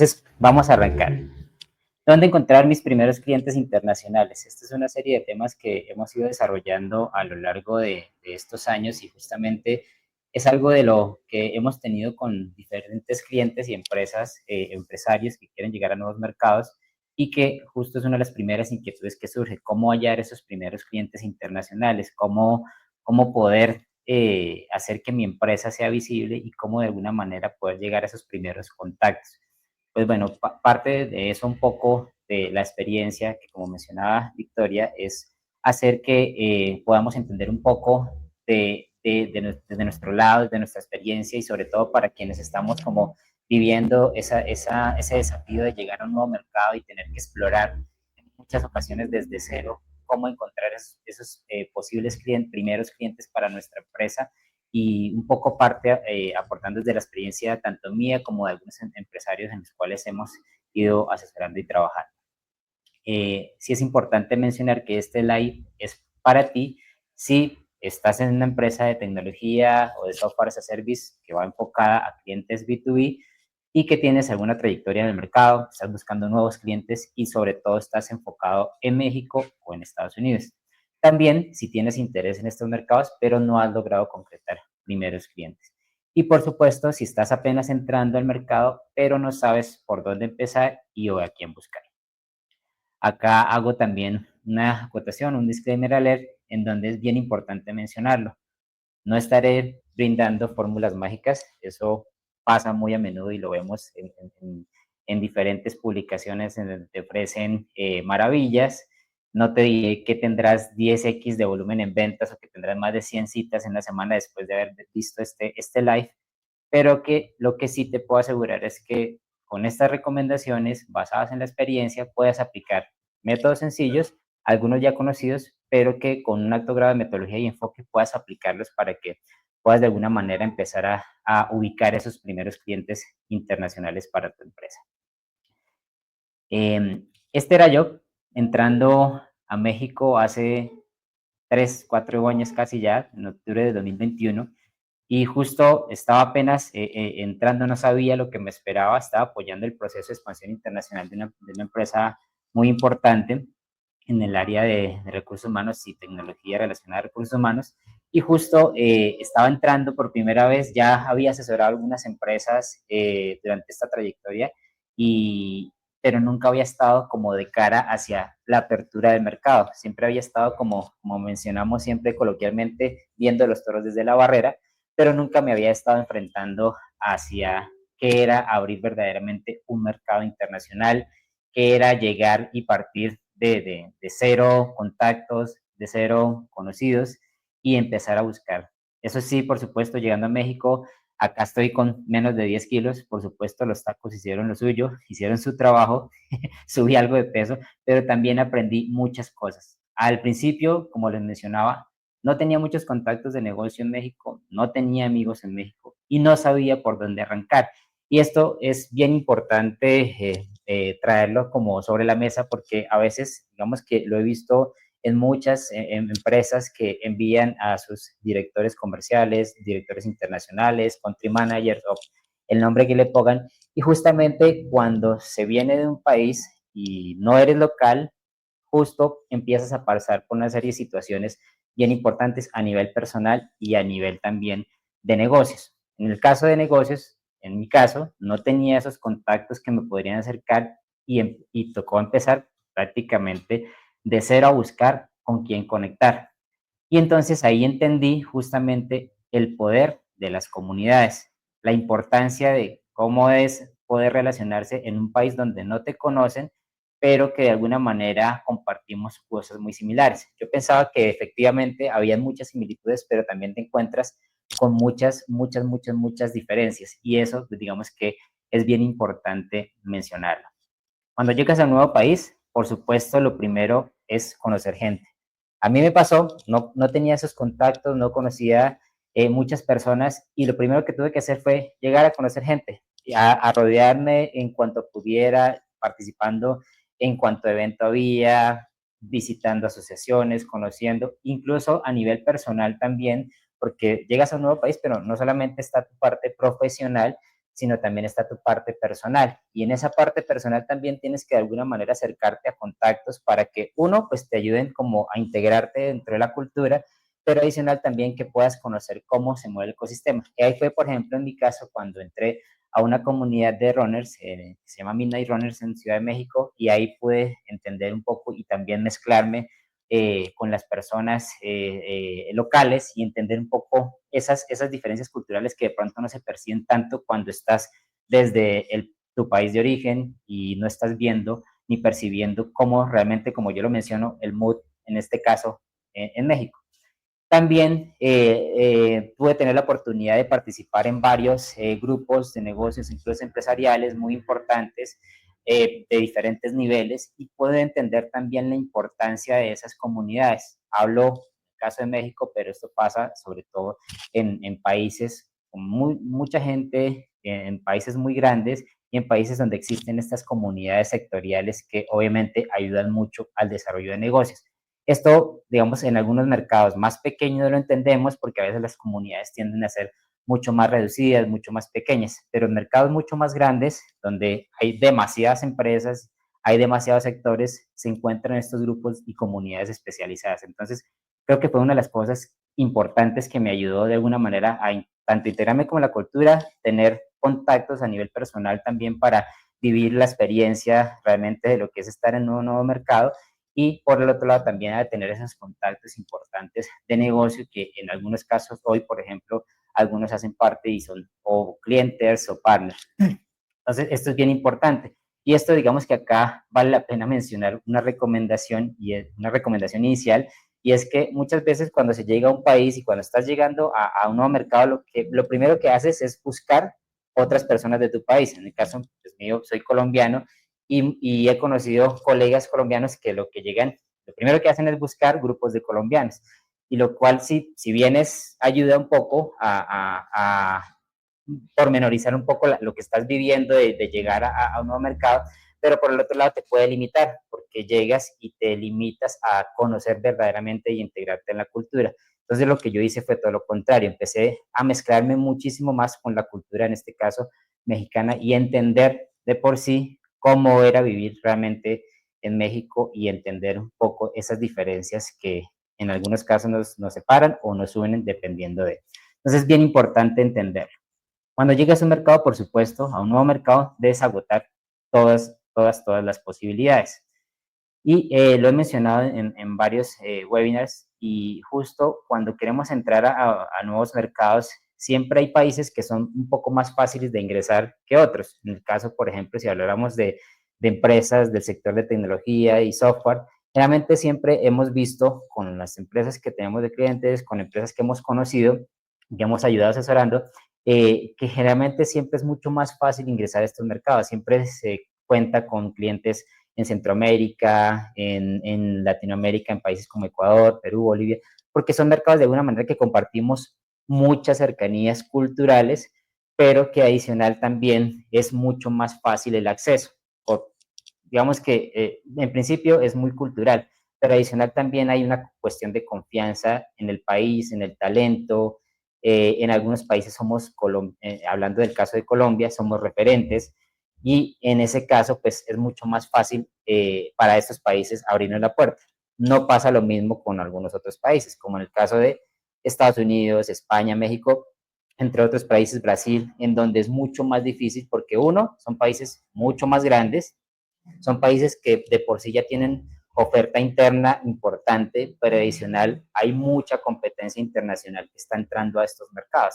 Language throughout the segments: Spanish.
Entonces, vamos a arrancar. ¿Dónde encontrar mis primeros clientes internacionales? Esta es una serie de temas que hemos ido desarrollando a lo largo de estos años y justamente es algo de lo que hemos tenido con diferentes clientes y empresas, empresarios que quieren llegar a nuevos mercados y que justo es una de las primeras inquietudes que surge, cómo hallar esos primeros clientes internacionales, cómo poder hacer que mi empresa sea visible y cómo de alguna manera poder llegar a esos primeros contactos. Pues bueno, parte de eso un poco de la experiencia que, como mencionaba Victoria, es hacer que podamos entender un poco desde nuestro lado, de nuestra experiencia y sobre todo para quienes estamos como viviendo ese desafío de llegar a un nuevo mercado y tener que explorar en muchas ocasiones desde cero cómo encontrar esos posibles primeros clientes para nuestra empresa y un poco parte aportando desde la experiencia tanto mía como de algunos empresarios en los cuales hemos ido asesorando y trabajando. Sí es importante mencionar que este live es para ti si estás en una empresa de tecnología o de software as a service que va enfocada a clientes B2B y que tienes alguna trayectoria en el mercado, estás buscando nuevos clientes y sobre todo estás enfocado en México o en Estados Unidos. También si tienes interés en estos mercados, pero no has logrado concretar primeros clientes. Y por supuesto, si estás apenas entrando al mercado, pero no sabes por dónde empezar y o a quién buscar. Acá hago también una acotación, un disclaimer alert, en donde es bien importante mencionarlo. No estaré brindando fórmulas mágicas, eso pasa muy a menudo y lo vemos en diferentes publicaciones en donde te ofrecen maravillas. No te diré que tendrás 10x de volumen en ventas o que tendrás más de 100 citas en la semana después de haber visto este live, pero que lo que sí te puedo asegurar es que con estas recomendaciones basadas en la experiencia puedes aplicar métodos sencillos, algunos ya conocidos, pero que con un alto grado de metodología y enfoque puedas aplicarlos para que puedas de alguna manera empezar a ubicar esos primeros clientes internacionales para tu empresa. Este era yo entrando a México hace 3, 4 años casi ya, en octubre de 2021, y justo estaba apenas entrando, no sabía lo que me esperaba, estaba apoyando el proceso de expansión internacional de una empresa muy importante en el área de recursos humanos y tecnología relacionada a recursos humanos. Y justo estaba entrando por primera vez, ya había asesorado algunas empresas durante esta trayectoria, y, pero nunca había estado como de cara hacia la apertura del mercado. Siempre había estado como mencionamos siempre coloquialmente, viendo los toros desde la barrera, pero nunca me había estado enfrentando hacia qué era abrir verdaderamente un mercado internacional, qué era llegar y partir de cero contactos, de cero conocidos y empezar a buscar. Eso sí, por supuesto, llegando a México, acá estoy con menos de 10 kilos, por supuesto los tacos hicieron lo suyo, hicieron su trabajo, subí algo de peso, pero también aprendí muchas cosas. Al principio, como les mencionaba, no tenía muchos contactos de negocio en México, no tenía amigos en México y no sabía por dónde arrancar. Y esto es bien importante traerlo como sobre la mesa porque a veces, digamos que lo he visto en muchas empresas que envían a sus directores comerciales, directores internacionales, country managers o el nombre que le pongan. Y justamente cuando se viene de un país y no eres local, justo empiezas a pasar por una serie de situaciones bien importantes a nivel personal y a nivel también de negocios. En el caso de negocios, en mi caso, no tenía esos contactos que me podrían acercar y tocó empezar prácticamente de cero a buscar con quién conectar. Y entonces ahí entendí justamente el poder de las comunidades, la importancia de cómo es poder relacionarse en un país donde no te conocen, pero que de alguna manera compartimos cosas muy similares. Yo pensaba que efectivamente había muchas similitudes, pero también te encuentras con muchas diferencias. Y eso, pues, digamos que es bien importante mencionarlo. Cuando llegas a un nuevo país, por supuesto, lo primero es conocer gente. A mí me pasó, no tenía esos contactos, no conocía muchas personas y lo primero que tuve que hacer fue llegar a conocer gente, a rodearme en cuanto pudiera, participando en cuanto evento había, visitando asociaciones, conociendo, incluso a nivel personal también, porque llegas a un nuevo país, pero no solamente está tu parte profesional, sino también está tu parte personal. Y en esa parte personal también tienes que de alguna manera acercarte a contactos para que uno, pues te ayuden como a integrarte dentro de la cultura, pero adicional también que puedas conocer cómo se mueve el ecosistema. Y ahí fue, por ejemplo, en mi caso, cuando entré a una comunidad de runners, que se llama Midnight Runners en Ciudad de México, y ahí pude entender un poco y también mezclarme con las personas locales y entender un poco esas diferencias culturales que de pronto no se perciben tanto cuando estás desde tu país de origen y no estás viendo ni percibiendo cómo realmente, como yo lo menciono, el mood, en este caso, en México. También pude tener la oportunidad de participar en varios grupos de negocios, incluso empresariales, muy importantes, de diferentes niveles, y pude entender también la importancia de esas comunidades. Hablo en el caso de México, pero esto pasa sobre todo en países con mucha gente, en países muy grandes y en países donde existen estas comunidades sectoriales que obviamente ayudan mucho al desarrollo de negocios. Esto, digamos, en algunos mercados más pequeños no lo entendemos porque a veces las comunidades tienden a ser mucho más reducidas, mucho más pequeñas, pero en mercados mucho más grandes, donde hay demasiadas empresas, hay demasiados sectores, se encuentran estos grupos y comunidades especializadas. Entonces, creo que fue una de las cosas importantes que me ayudó de alguna manera a tanto integrarme con la cultura, tener contactos a nivel personal también para vivir la experiencia realmente de lo que es estar en un nuevo mercado, y por el otro lado también a tener esos contactos importantes de negocio que en algunos casos hoy, por ejemplo, algunos hacen parte y son o clientes o partners. Entonces, esto es bien importante. Y esto, digamos que acá vale la pena mencionar una recomendación, y es una recomendación inicial, y es que muchas veces cuando se llega a un país y cuando estás llegando a un nuevo mercado, lo primero que haces es buscar otras personas de tu país. En el caso pues, mío, soy colombiano y he conocido colegas colombianos que lo que llegan, lo primero que hacen es buscar grupos de colombianos, y lo cual si bien ayuda un poco a pormenorizar un poco lo que estás viviendo de llegar a un nuevo mercado, pero por el otro lado te puede limitar, porque llegas y te limitas a conocer verdaderamente y integrarte en la cultura. Entonces lo que yo hice fue todo lo contrario, empecé a mezclarme muchísimo más con la cultura, en este caso mexicana, y entender de por sí cómo era vivir realmente en México y entender un poco esas diferencias que en algunos casos nos separan o nos unen dependiendo de. Entonces es bien importante entender. Cuando llegas a un mercado, por supuesto, a un nuevo mercado, debes agotar todas las posibilidades. Y lo he mencionado en varios webinars, y justo cuando queremos entrar a nuevos mercados, siempre hay países que son un poco más fáciles de ingresar que otros. En el caso, por ejemplo, si habláramos de empresas del sector de tecnología y software, realmente siempre hemos visto con las empresas que tenemos de clientes, con empresas que hemos conocido, que hemos ayudado asesorando, que generalmente siempre es mucho más fácil ingresar a estos mercados. Siempre se cuenta con clientes en Centroamérica, en Latinoamérica, en países como Ecuador, Perú, Bolivia, porque son mercados de alguna manera que compartimos muchas cercanías culturales, pero que adicional también es mucho más fácil el acceso. Por, digamos que en principio es muy cultural, pero adicional también hay una cuestión de confianza en el país, en el talento. En algunos países somos, hablando del caso de Colombia, somos referentes, y en ese caso pues es mucho más fácil para estos países abrirnos la puerta. No pasa lo mismo con algunos otros países, como en el caso de Estados Unidos, España, México, entre otros países, Brasil, en donde es mucho más difícil porque uno, son países mucho más grandes, son países que de por sí ya tienen oferta interna importante, pero adicional hay mucha competencia internacional que está entrando a estos mercados.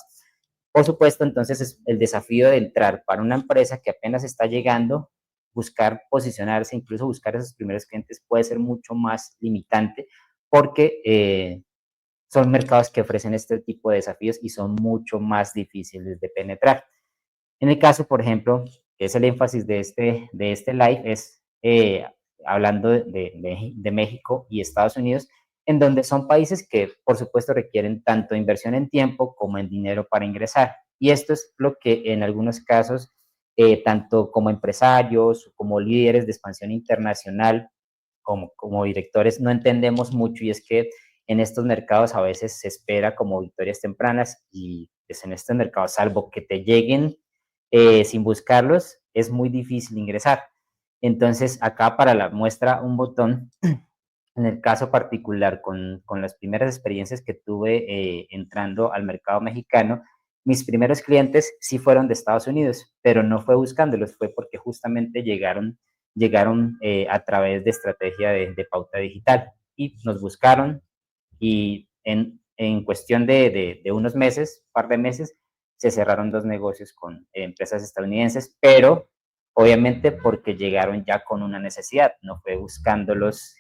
Por supuesto, entonces es el desafío de entrar para una empresa que apenas está llegando, buscar posicionarse, incluso buscar esos primeros clientes puede ser mucho más limitante, porque son mercados que ofrecen este tipo de desafíos y son mucho más difíciles de penetrar. En el caso, por ejemplo, que es el énfasis de este live, es hablando de México y Estados Unidos, en donde son países que, por supuesto, requieren tanto inversión en tiempo como en dinero para ingresar. Y esto es lo que en algunos casos, tanto como empresarios, como líderes de expansión internacional, como directores, no entendemos mucho, y es que en estos mercados a veces se espera como victorias tempranas, y pues en estos mercados, salvo que te lleguen sin buscarlos es muy difícil ingresar. Entonces, acá para la muestra un botón, en el caso particular con las primeras experiencias que tuve entrando al mercado mexicano, mis primeros clientes sí fueron de Estados Unidos, pero no fue buscándolos, fue porque justamente llegaron a través de estrategia de pauta digital y nos buscaron y en cuestión de unos meses, par de meses, se cerraron 2 negocios con empresas estadounidenses, pero obviamente porque llegaron ya con una necesidad, no fue buscándolos,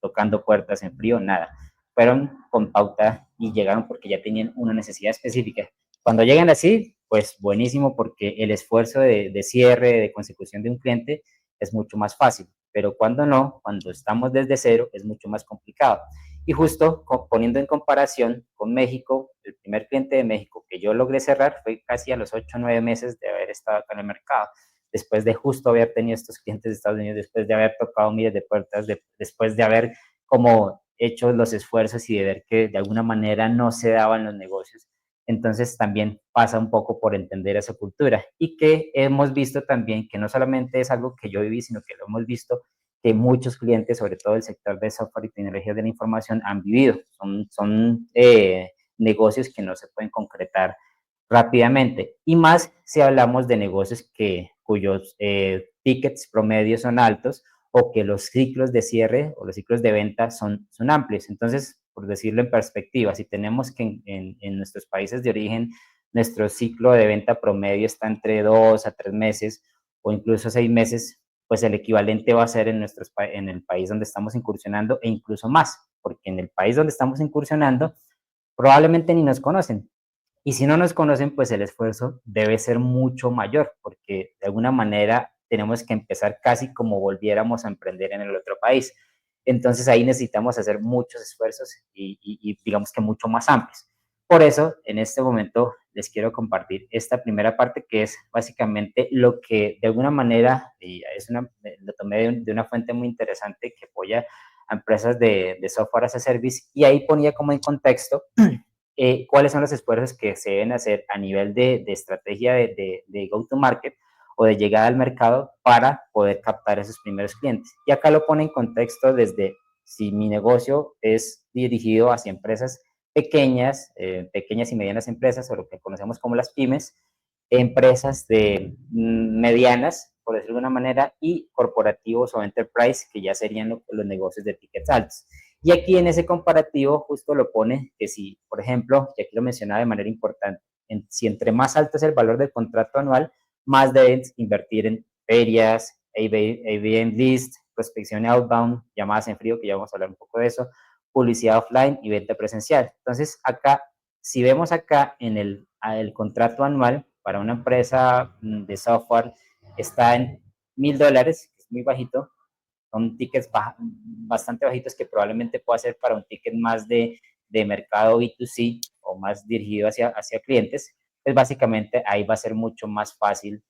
tocando puertas en frío, nada. Fueron con pauta y llegaron porque ya tenían una necesidad específica. Cuando llegan así, pues buenísimo porque el esfuerzo de cierre, de consecución de un cliente es mucho más fácil, pero cuando no, cuando estamos desde cero, es mucho más complicado. Y justo poniendo en comparación con México, el primer cliente de México que yo logré cerrar fue casi a los 8 o 9 meses de haber estado acá en el mercado, después de justo haber tenido estos clientes de Estados Unidos, después de haber tocado miles de puertas, después de haber como hecho los esfuerzos y de ver que de alguna manera no se daban los negocios. Entonces también pasa un poco por entender esa cultura y que hemos visto también que no solamente es algo que yo viví, sino que lo hemos visto que muchos clientes, sobre todo el sector de software y tecnologías de la información, han vivido. Son negocios que no se pueden concretar rápidamente. Y más si hablamos de negocios cuyos tickets promedios son altos o que los ciclos de cierre o los ciclos de venta son amplios. Entonces, por decirlo en perspectiva, si tenemos que en nuestros países de origen, nuestro ciclo de venta promedio está entre 2 a 3 meses o incluso 6 meses, pues el equivalente va a ser en el país donde estamos incursionando e incluso más, porque en el país donde estamos incursionando probablemente ni nos conocen. Y si no nos conocen, pues el esfuerzo debe ser mucho mayor, porque de alguna manera tenemos que empezar casi como volviéramos a emprender en el otro país. Entonces ahí necesitamos hacer muchos esfuerzos y digamos que mucho más amplios. Por eso, en este momento les quiero compartir esta primera parte que es básicamente lo que de alguna manera, y lo tomé de una fuente muy interesante que apoya a empresas de software as a service y ahí ponía como en contexto cuáles son los esfuerzos que se deben hacer a nivel de estrategia de go-to-market o de llegada al mercado para poder captar esos primeros clientes. Y acá lo pone en contexto desde si mi negocio es dirigido hacia empresas pequeñas y medianas empresas, o lo que conocemos como las pymes, empresas de medianas, por decirlo de una manera, y corporativos o enterprise, que ya serían los negocios de tickets altos. Y aquí en ese comparativo justo lo pone que si, por ejemplo, y aquí lo mencionaba de manera importante, si entre más alto es el valor del contrato anual, más deben invertir en ferias, ABM list, prospección outbound, llamadas en frío, que ya vamos a hablar un poco de eso, publicidad offline y venta presencial. Entonces, acá, si vemos acá en el contrato anual para una empresa de software, está en $1,000, que es muy bajito, son tickets bastante bajitos que probablemente pueda ser para un ticket más de mercado B2C o más dirigido hacia clientes, pues básicamente ahí va a ser mucho más fácil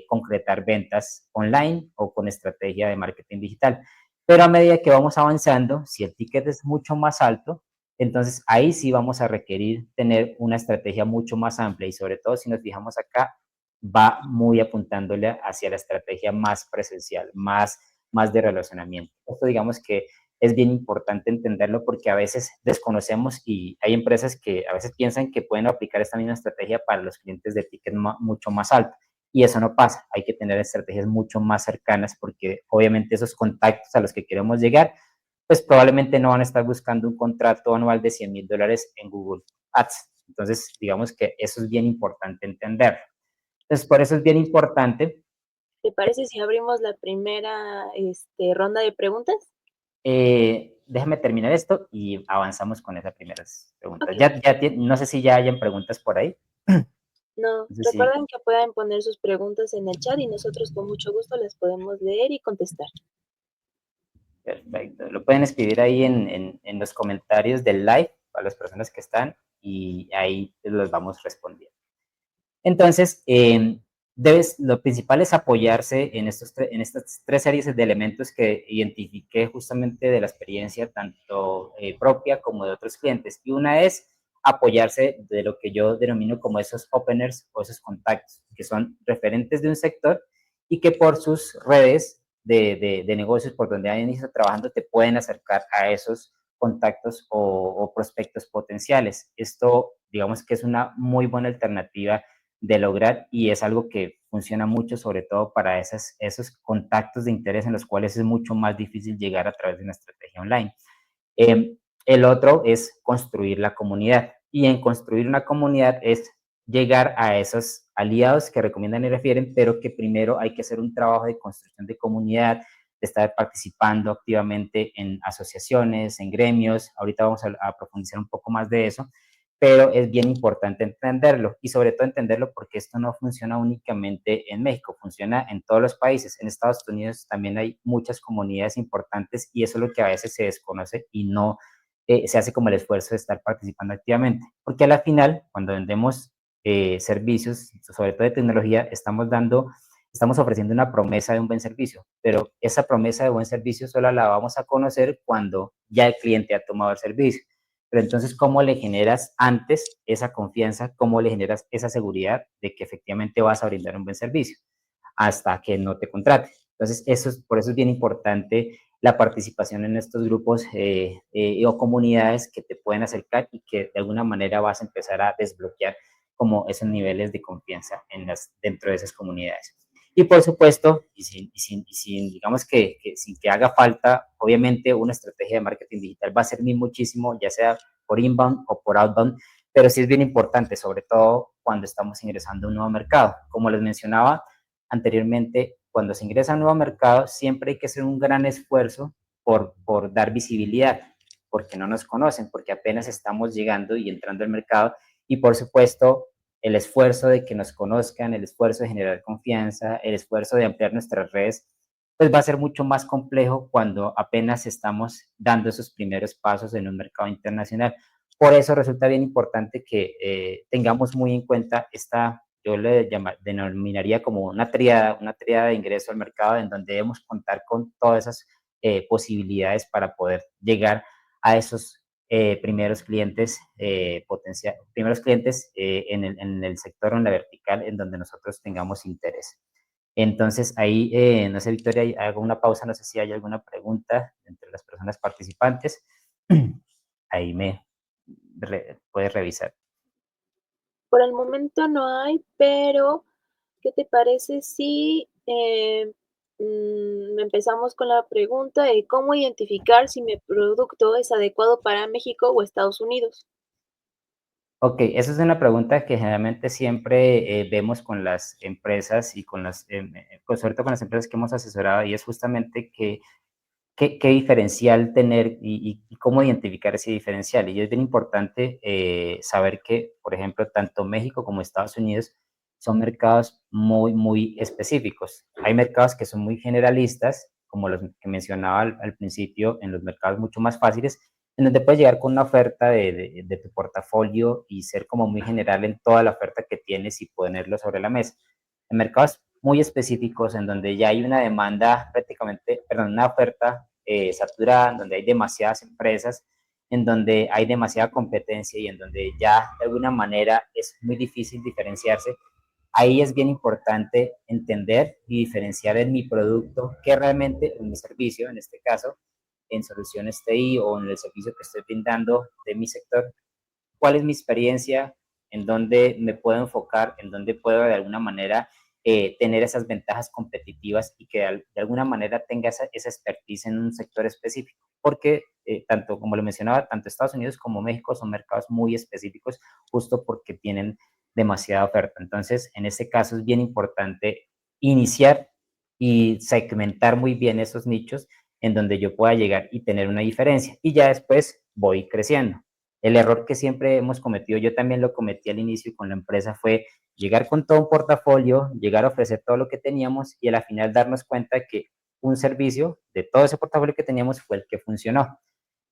concretar ventas online o con estrategia de marketing digital. Pero a medida que vamos avanzando, si el ticket es mucho más alto, entonces ahí sí vamos a requerir tener una estrategia mucho más amplia y sobre todo si nos fijamos acá, va muy apuntándole hacia la estrategia más presencial, más de relacionamiento. Esto digamos que es bien importante entenderlo porque a veces desconocemos y hay empresas que a veces piensan que pueden aplicar esta misma estrategia para los clientes de ticket mucho más alto. Y eso no pasa, hay que tener estrategias mucho más cercanas porque obviamente esos contactos a los que queremos llegar, pues probablemente no van a estar buscando un contrato anual de $100,000 en Google Ads. Entonces, digamos que eso es bien importante entender. Entonces, por eso es bien importante. ¿Te parece si abrimos la primera ronda de preguntas? Déjame terminar esto y avanzamos con esas primeras preguntas. Ok. No sé si ya hayan preguntas por ahí. No, No sé si, recuerden que pueden poner sus preguntas en el chat y nosotros con mucho gusto las podemos leer y contestar. perfecto. Lo pueden escribir ahí en los comentarios del live para las personas que están y ahí los vamos respondiendo. Entonces, lo principal es apoyarse en estas 3 series de elementos que identifiqué justamente de la experiencia tanto propia como de otros clientes. Y una es apoyarse de lo que yo denomino como esos openers o esos contactos, que son referentes de un sector y que por sus redes de negocios por donde hayan estado trabajando te pueden acercar a esos contactos o prospectos potenciales. Esto, digamos que es una muy buena alternativa de lograr y es algo que funciona mucho, sobre todo para esos contactos de interés en los cuales es mucho más difícil llegar a través de una estrategia online. Eh, el otro es construir la comunidad y en construir una comunidad es llegar a esos aliados que recomiendan y refieren, pero que primero hay que hacer un trabajo de construcción de comunidad, de estar participando activamente en asociaciones, en gremios. Ahorita vamos a profundizar un poco más de eso, pero es bien importante entenderlo y sobre todo entenderlo porque esto no funciona únicamente en México, funciona en todos los países. En Estados Unidos también hay muchas comunidades importantes y eso es lo que a veces se desconoce y no se hace como el esfuerzo de estar participando activamente. Porque a la final, cuando vendemos servicios, sobre todo de tecnología, estamos ofreciendo una promesa de un buen servicio, pero esa promesa de buen servicio solo la vamos a conocer cuando ya el cliente ha tomado el servicio. Pero entonces, ¿cómo le generas antes esa confianza? ¿Cómo le generas esa seguridad de que efectivamente vas a brindar un buen servicio hasta que no te contrate? Entonces, por eso es bien importante la participación en estos grupos o comunidades que te pueden acercar y que de alguna manera vas a empezar a desbloquear como esos niveles de confianza dentro de esas comunidades. Y por supuesto, y sin digamos que sin que haga falta, obviamente una estrategia de marketing digital va a servir muchísimo, ya sea por inbound o por outbound, pero sí es bien importante, sobre todo cuando estamos ingresando a un nuevo mercado. Como les mencionaba anteriormente, cuando se ingresa a un nuevo mercado, siempre hay que hacer un gran esfuerzo por dar visibilidad, porque no nos conocen, porque apenas estamos llegando y entrando al mercado, y por supuesto el esfuerzo de que nos conozcan, el esfuerzo de generar confianza, el esfuerzo de ampliar nuestras redes, pues va a ser mucho más complejo cuando apenas estamos dando esos primeros pasos en un mercado internacional. Por eso resulta bien importante que tengamos muy en cuenta yo le denominaría como una tríada de ingreso al mercado en donde debemos contar con todas esas posibilidades para poder llegar a esos primeros clientes primeros clientes en el sector o en la vertical en donde nosotros tengamos interés. Entonces, ahí, no sé, Victoria, hago una pausa, no sé si hay alguna pregunta entre las personas participantes. Ahí puedes revisar. Por el momento no hay, pero ¿qué te parece si empezamos con la pregunta de cómo identificar si mi producto es adecuado para México o Estados Unidos? Ok, esa es una pregunta que generalmente siempre vemos con las empresas y sobre todo con las empresas que hemos asesorado y es justamente qué diferencial tener y cómo identificar ese diferencial. Y es bien importante saber que, por ejemplo, tanto México como Estados Unidos son mercados muy, muy específicos. Hay mercados que son muy generalistas, como los que mencionaba al principio, en los mercados mucho más fáciles, en donde puedes llegar con una oferta de tu portafolio y ser como muy general en toda la oferta que tienes y ponerlo sobre la mesa. En mercados muy específicos, en donde ya hay una demanda prácticamente, perdón, una oferta saturada, en donde hay demasiadas empresas, en donde hay demasiada competencia y en donde ya de alguna manera es muy difícil diferenciarse. Ahí es bien importante entender y diferenciar en mi producto, que realmente en mi servicio, en este caso, en soluciones TI o en el servicio que estoy brindando de mi sector, cuál es mi experiencia, en dónde me puedo enfocar, en dónde puedo de alguna manera tener esas ventajas competitivas y que de alguna manera tenga esa expertise en un sector específico. Porque, tanto como lo mencionaba, tanto Estados Unidos como México son mercados muy específicos justo porque tienen demasiada oferta. Entonces, en este caso es bien importante iniciar y segmentar muy bien esos nichos en donde yo pueda llegar y tener una diferencia. Y ya después voy creciendo. El error que siempre hemos cometido, yo también lo cometí al inicio con la empresa, fue llegar con todo un portafolio, llegar a ofrecer todo lo que teníamos y a la final darnos cuenta que un servicio de todo ese portafolio que teníamos fue el que funcionó.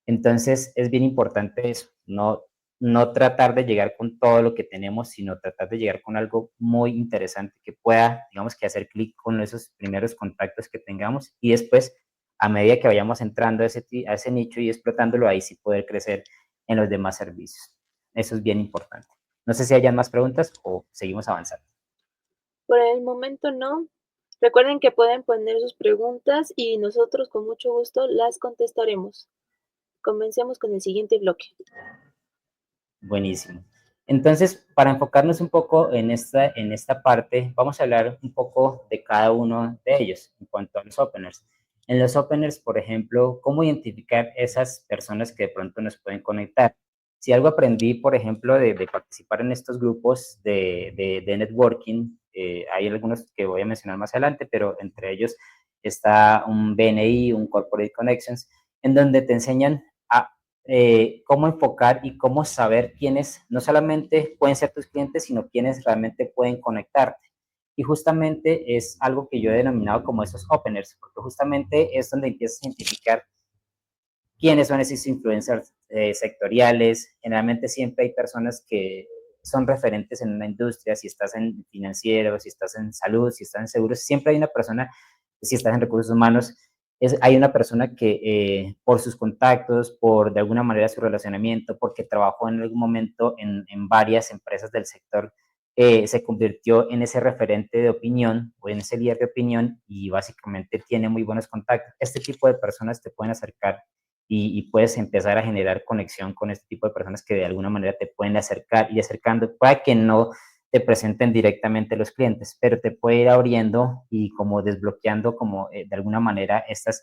Entonces es bien importante eso, no tratar de llegar con todo lo que tenemos, sino tratar de llegar con algo muy interesante que pueda, digamos que hacer clic con esos primeros contactos que tengamos y después, a medida que vayamos entrando a ese nicho y explotándolo, ahí sí poder crecer en los demás servicios. Eso es bien importante. No sé si hayan más preguntas o seguimos avanzando. Por el momento no. Recuerden que pueden poner sus preguntas y nosotros con mucho gusto las contestaremos. Comencemos con el siguiente bloque. Buenísimo. Entonces, para enfocarnos un poco en esta parte, vamos a hablar un poco de cada uno de ellos en cuanto a los openers. En los openers, por ejemplo, ¿cómo identificar esas personas que de pronto nos pueden conectar? Si algo aprendí, por ejemplo, de participar en estos grupos de networking, hay algunos que voy a mencionar más adelante, pero entre ellos está un BNI, un Corporate Connections, en donde te enseñan a cómo enfocar y cómo saber quiénes no solamente pueden ser tus clientes, sino quiénes realmente pueden conectarte. Y justamente es algo que yo he denominado como esos openers, porque justamente es donde empiezas a identificar quiénes son esos influencers sectoriales. Generalmente siempre hay personas que son referentes en una industria, si estás en financiero, si estás en salud, si estás en seguros, siempre hay una persona, si estás en recursos humanos, hay una persona que por sus contactos, por de alguna manera su relacionamiento, porque trabajó en algún momento en varias empresas del sector, se convirtió en ese referente de opinión o en ese líder de opinión y básicamente tiene muy buenos contactos. Este tipo de personas te pueden acercar y puedes empezar a generar conexión con este tipo de personas que de alguna manera te pueden acercar y acercando, para que no te presenten directamente los clientes, pero te puede ir abriendo y como desbloqueando como de alguna manera estas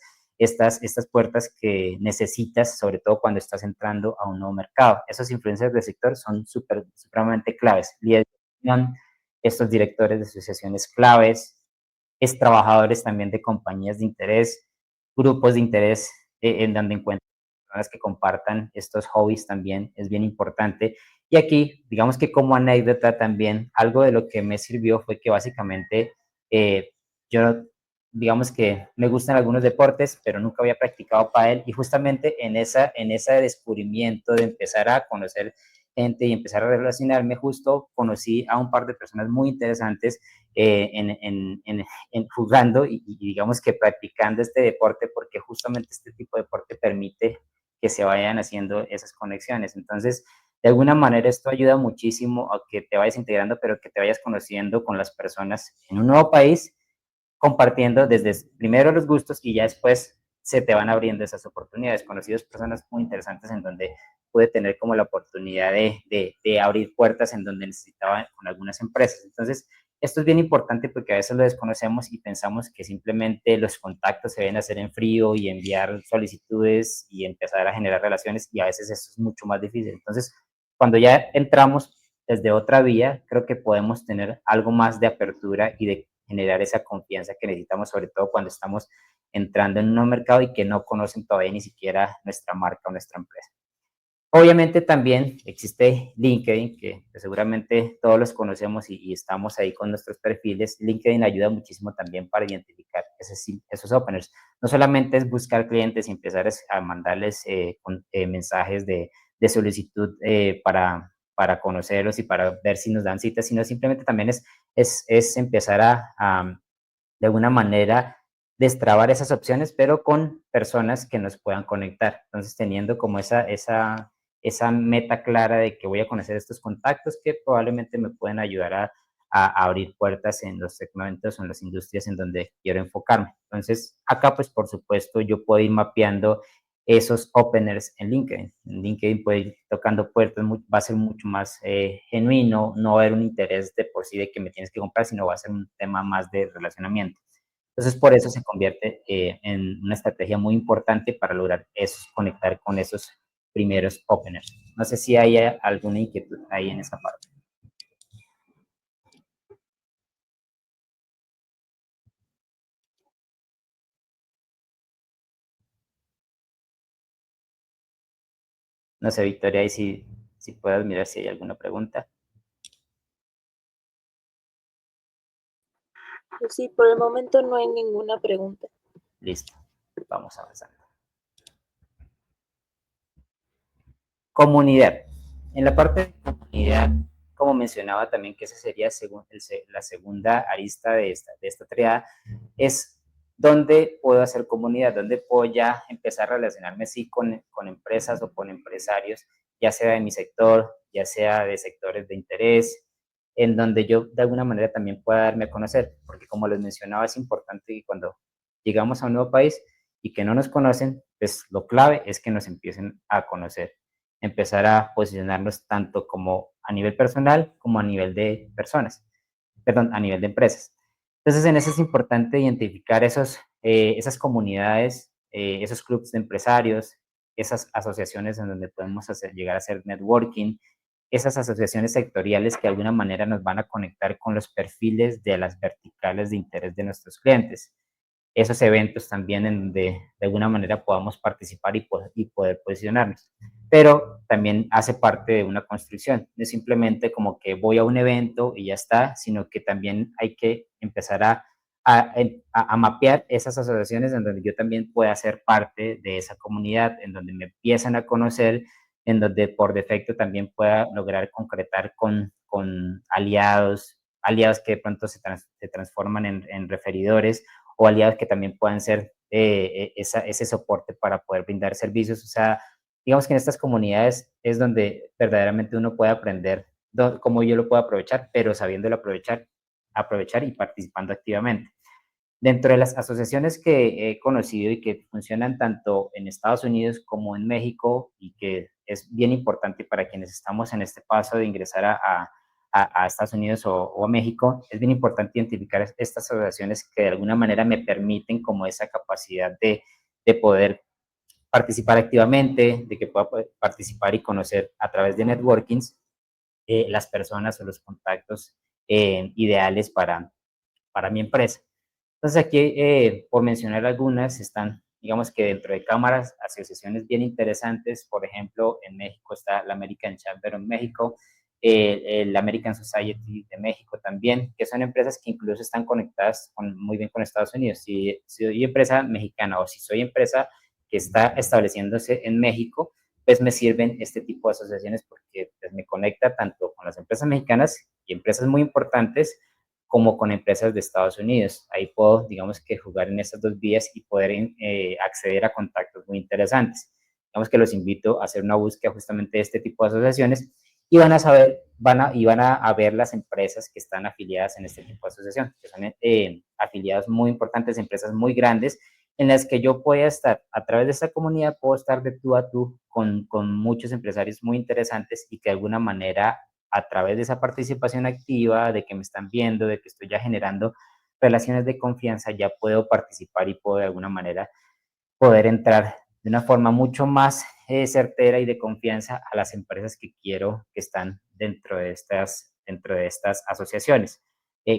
puertas que necesitas, sobre todo cuando estás entrando a un nuevo mercado. Esos influencers del sector son supremamente claves. Líderes de opinión, estos directores de asociaciones claves, es trabajadores también de compañías de interés, grupos de interés en donde encuentran personas que compartan estos hobbies también es bien importante. Y aquí, digamos que como anécdota también, algo de lo que me sirvió fue que básicamente eh, yo, digamos que me gustan algunos deportes, pero nunca había practicado pádel y justamente en ese descubrimiento de empezar a conocer gente y empezar a relacionarme, justo conocí a un par de personas muy interesantes jugando y digamos que practicando este deporte, porque justamente este tipo de deporte permite que se vayan haciendo esas conexiones. Entonces, de alguna manera esto ayuda muchísimo a que te vayas integrando, pero que te vayas conociendo con las personas en un nuevo país, compartiendo desde primero los gustos y ya después se te van abriendo esas oportunidades. Conocidos personas muy interesantes en donde pude tener como la oportunidad de abrir puertas en donde necesitaba con algunas empresas. Entonces, esto es bien importante porque a veces lo desconocemos y pensamos que simplemente los contactos se deben hacer en frío y enviar solicitudes y empezar a generar relaciones y a veces eso es mucho más difícil. Entonces, cuando ya entramos desde otra vía, creo que podemos tener algo más de apertura y de generar esa confianza que necesitamos, sobre todo cuando estamos entrando en un nuevo mercado y que no conocen todavía ni siquiera nuestra marca o nuestra empresa. Obviamente también existe LinkedIn, que seguramente todos los conocemos y estamos ahí con nuestros perfiles. LinkedIn ayuda muchísimo también para identificar esos openers. No solamente es buscar clientes y empezar a mandarles mensajes de solicitud para conocerlos y para ver si nos dan citas, sino simplemente también es empezar de alguna manera, destrabar esas opciones, pero con personas que nos puedan conectar. Entonces, teniendo como esa meta clara de que voy a conocer estos contactos que probablemente me pueden ayudar a abrir puertas en los segmentos o en las industrias en donde quiero enfocarme. Entonces, acá, pues, por supuesto, yo puedo ir mapeando esos openers en LinkedIn. En LinkedIn puede ir tocando puertas, va a ser mucho más genuino, no va a haber un interés de por sí de que me tienes que comprar, sino va a ser un tema más de relacionamiento. Entonces, por eso se convierte en una estrategia muy importante para lograr eso, conectar con esos primeros openers. No sé si hay alguna inquietud ahí en esa parte. No sé, Victoria, ahí si puedas mirar si hay alguna pregunta. Pues sí, por el momento no hay ninguna pregunta. Listo, vamos avanzando. Comunidad. En la parte de comunidad, como mencionaba también que esa sería la segunda arista de esta triada, es donde puedo hacer comunidad, donde puedo ya empezar a relacionarme sí con empresas o con empresarios ya sea de mi sector, ya sea de sectores de interés, en donde yo de alguna manera también pueda darme a conocer, porque como les mencionaba, es importante que cuando llegamos a un nuevo país y que no nos conocen, pues lo clave es que nos empiecen a conocer, empezar a posicionarnos tanto como a nivel personal como a nivel de personas, perdón, a nivel de empresas. Entonces, en eso es importante identificar esas comunidades, esos clubes de empresarios, esas asociaciones en donde podemos llegar a hacer networking, esas asociaciones sectoriales que de alguna manera nos van a conectar con los perfiles de las verticales de interés de nuestros clientes. Esos eventos también en donde de alguna manera podamos participar y poder posicionarnos. Pero también hace parte de una construcción, no es simplemente como que voy a un evento y ya está, sino que también hay que empezar a mapear esas asociaciones en donde yo también pueda ser parte de esa comunidad, en donde me empiezan a conocer, en donde por defecto también pueda lograr concretar con aliados, aliados que de pronto se transforman en referidores o aliados que también puedan ser ese soporte para poder brindar servicios. O sea, digamos que en estas comunidades es donde verdaderamente uno puede aprender cómo yo lo puedo aprovechar, pero sabiéndolo aprovechar y participando activamente. Dentro de las asociaciones que he conocido y que funcionan tanto en Estados Unidos como en México y que es bien importante para quienes estamos en este paso de ingresar a Estados Unidos o a México, es bien importante identificar estas asociaciones que de alguna manera me permiten como esa capacidad de poder participar activamente, de que pueda participar y conocer a través de networkings las personas o los contactos ideales para mi empresa. Entonces aquí, por mencionar algunas, están, digamos que dentro de cámaras, asociaciones bien interesantes. Por ejemplo, en México está la American Chamber en México, el American Society de México también, que son empresas que incluso están conectadas muy bien con Estados Unidos. Si soy empresa mexicana o si soy empresa que está estableciéndose en México, pues me sirven este tipo de asociaciones porque pues, me conecta tanto con las empresas mexicanas y empresas muy importantes como con empresas de Estados Unidos. Ahí puedo, digamos que jugar en estas dos vías y poder acceder a contactos muy interesantes. Digamos que los invito a hacer una búsqueda justamente de este tipo de asociaciones y van a saber, van a ver las empresas que están afiliadas en este tipo de asociación, que son afiliados muy importantes, empresas muy grandes, en las que yo pueda estar, a través de esta comunidad, puedo estar de tú a tú con muchos empresarios muy interesantes y que de alguna manera a través de esa participación activa, de que me están viendo, de que estoy ya generando relaciones de confianza, ya puedo participar y puedo de alguna manera poder entrar de una forma mucho más certera y de confianza a las empresas que quiero que están dentro de estas asociaciones.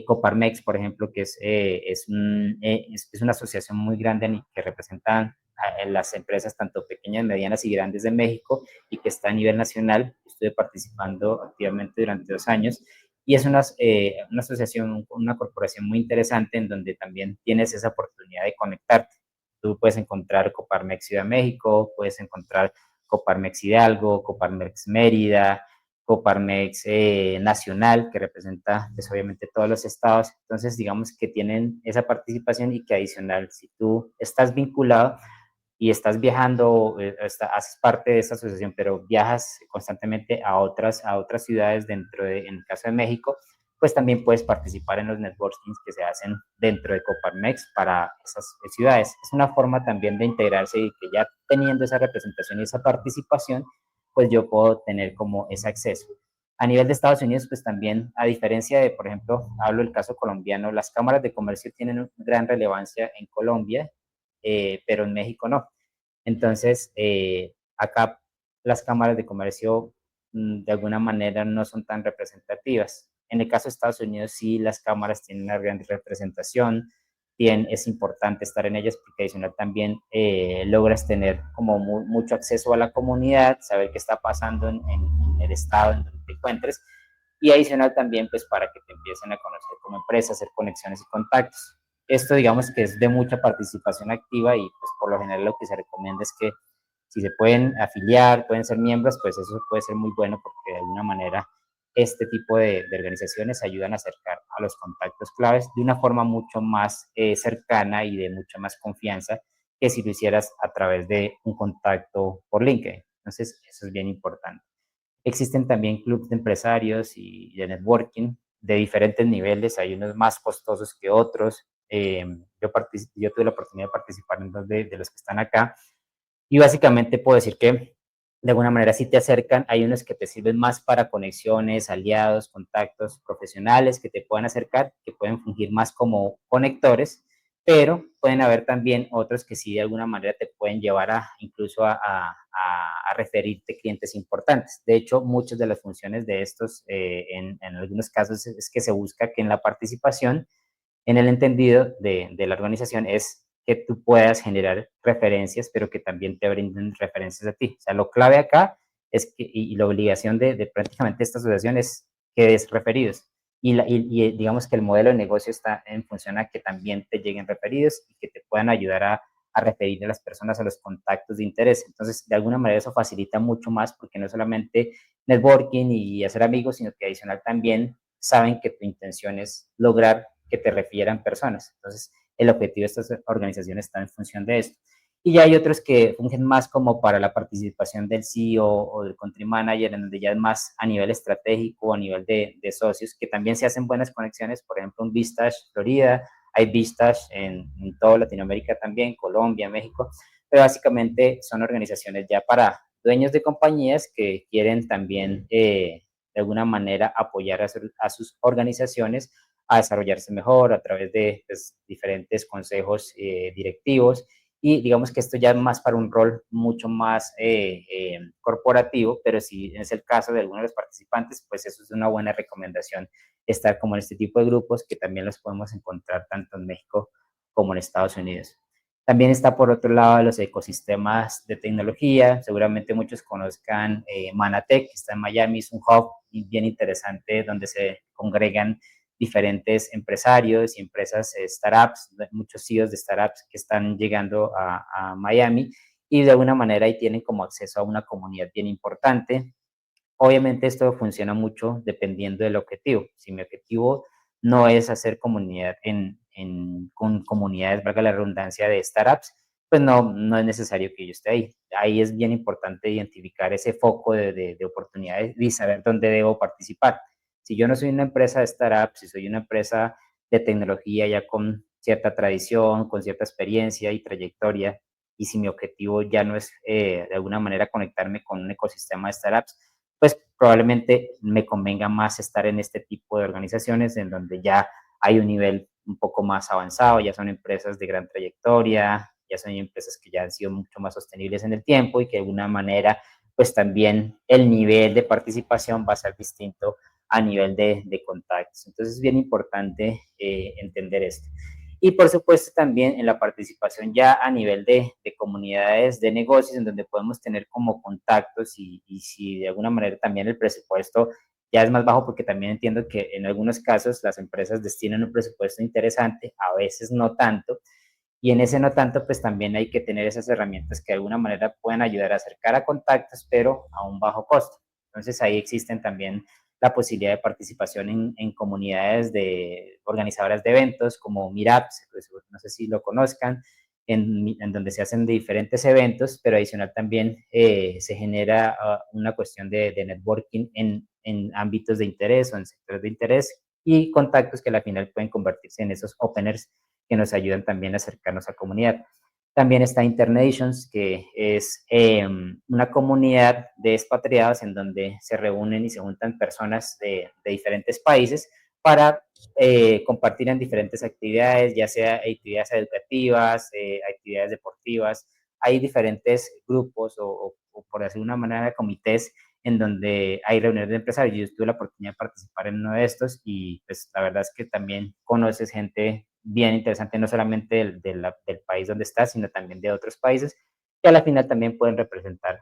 Coparmex, por ejemplo, que es una asociación muy grande que representan a las empresas tanto pequeñas, medianas y grandes de México y que está a nivel nacional. Estuve participando activamente durante 2 años y es una asociación, una corporación muy interesante en donde también tienes esa oportunidad de conectarte. Tú puedes encontrar Coparmex Ciudad de México, puedes encontrar Coparmex Hidalgo, Coparmex Mérida, Coparmex Nacional, que representa pues, obviamente todos los estados. Entonces, digamos que tienen esa participación y que adicional, si tú estás vinculado y estás viajando, haces parte de esta asociación, pero viajas constantemente a otras ciudades en el caso de México, pues también puedes participar en los networkings que se hacen dentro de Coparmex para esas ciudades. Es una forma también de integrarse y que ya teniendo esa representación y esa participación, pues yo puedo tener como ese acceso. A nivel de Estados Unidos, pues también, a diferencia de, por ejemplo, hablo del caso colombiano, las cámaras de comercio tienen una gran relevancia en Colombia, pero en México no. Entonces, acá las cámaras de comercio de alguna manera no son tan representativas. En el caso de Estados Unidos, sí, las cámaras tienen una gran representación, es importante estar en ellas porque adicional también logras tener como mucho acceso a la comunidad, saber qué está pasando en el estado en donde te encuentres y adicional también pues para que te empiecen a conocer como empresa, hacer conexiones y contactos. Esto digamos que es de mucha participación activa y pues por lo general lo que se recomienda es que si se pueden afiliar, pueden ser miembros, pues eso puede ser muy bueno porque de alguna manera este tipo de organizaciones ayudan a acercar a los contactos claves de una forma mucho más cercana y de mucha más confianza que si lo hicieras a través de un contacto por LinkedIn. Entonces, eso es bien importante. Existen también clubes de empresarios y de networking de diferentes niveles, hay unos más costosos que otros. Yo tuve la oportunidad de participar en dos de los que están acá y básicamente puedo decir que de alguna manera sí te acercan, hay unos que te sirven más para conexiones, aliados, contactos profesionales que te puedan acercar, que pueden fungir más como conectores, pero pueden haber también otros que sí de alguna manera te pueden llevar a incluso a referirte clientes importantes. De hecho, muchas de las funciones de estos, en algunos casos, es que se busca que en la participación en el entendido de la organización es que tú puedas generar referencias, pero que también te brinden referencias a ti. O sea, lo clave acá es que, y la obligación de prácticamente esta asociación es que des referidos. Y digamos que el modelo de negocio está en función a que también te lleguen referidos y que te puedan ayudar a referir a las personas a los contactos de interés. Entonces, de alguna manera eso facilita mucho más porque no solamente networking y hacer amigos, sino que adicional también saben que tu intención es lograr que te refieran personas. Entonces, el objetivo de estas organizaciones está en función de esto. Y ya hay otros que fungen más como para la participación del CEO o del country manager, en donde ya es más a nivel estratégico o a nivel de socios, que también se hacen buenas conexiones, por ejemplo, un Vistage Florida, hay Vistage en toda Latinoamérica también, Colombia, México, pero básicamente son organizaciones ya para dueños de compañías que quieren también de alguna manera apoyar a sus organizaciones a desarrollarse mejor a través de pues, diferentes consejos directivos y digamos que esto ya es más para un rol mucho más corporativo, pero si es el caso de algunos de los participantes, pues eso es una buena recomendación, estar como en este tipo de grupos que también los podemos encontrar tanto en México como en Estados Unidos. También está por otro lado los ecosistemas de tecnología, seguramente muchos conozcan Manatech, que está en Miami, es un hub bien interesante donde se congregan diferentes empresarios y empresas, startups, muchos CEOs de startups que están llegando a Miami y de alguna manera ahí tienen como acceso a una comunidad bien importante. Obviamente esto funciona mucho dependiendo del objetivo. Si mi objetivo no es hacer comunidad con comunidades, valga la redundancia, de startups, pues no es necesario que yo esté ahí. Ahí es bien importante identificar ese foco de oportunidades y saber dónde debo participar. Si yo no soy una empresa de startups, si soy una empresa de tecnología ya con cierta tradición, con cierta experiencia y trayectoria, y si mi objetivo ya no es de alguna manera conectarme con un ecosistema de startups, pues probablemente me convenga más estar en este tipo de organizaciones en donde ya hay un nivel un poco más avanzado, ya son empresas de gran trayectoria, ya son empresas que ya han sido mucho más sostenibles en el tiempo y que de alguna manera pues también el nivel de participación va a ser distinto a nivel de contactos. Entonces es bien importante entender esto. Y por supuesto también en la participación ya a nivel de comunidades de negocios en donde podemos tener como contactos y si de alguna manera también el presupuesto ya es más bajo porque también entiendo que en algunos casos las empresas destinan un presupuesto interesante, a veces no tanto, y en ese no tanto pues también hay que tener esas herramientas que de alguna manera pueden ayudar a acercar a contactos pero a un bajo costo. Entonces ahí existen también la posibilidad de participación en comunidades de organizadoras de eventos como Meetups, pues, no sé si lo conozcan, en donde se hacen diferentes eventos, pero adicional también se genera una cuestión de networking en ámbitos de interés o en sectores de interés y contactos que al final pueden convertirse en esos openers que nos ayudan también a acercarnos a comunidad. También está Internations, que es una comunidad de expatriados en donde se reúnen y se juntan personas de diferentes países para compartir en diferentes actividades, ya sea actividades educativas, actividades deportivas. Hay diferentes grupos o por decir una manera, comités en donde hay reuniones de empresarios. Yo tuve la oportunidad de participar en uno de estos y pues la verdad es que también conoces gente bien interesante, no solamente del país donde estás, sino también de otros países, que a la final también pueden representar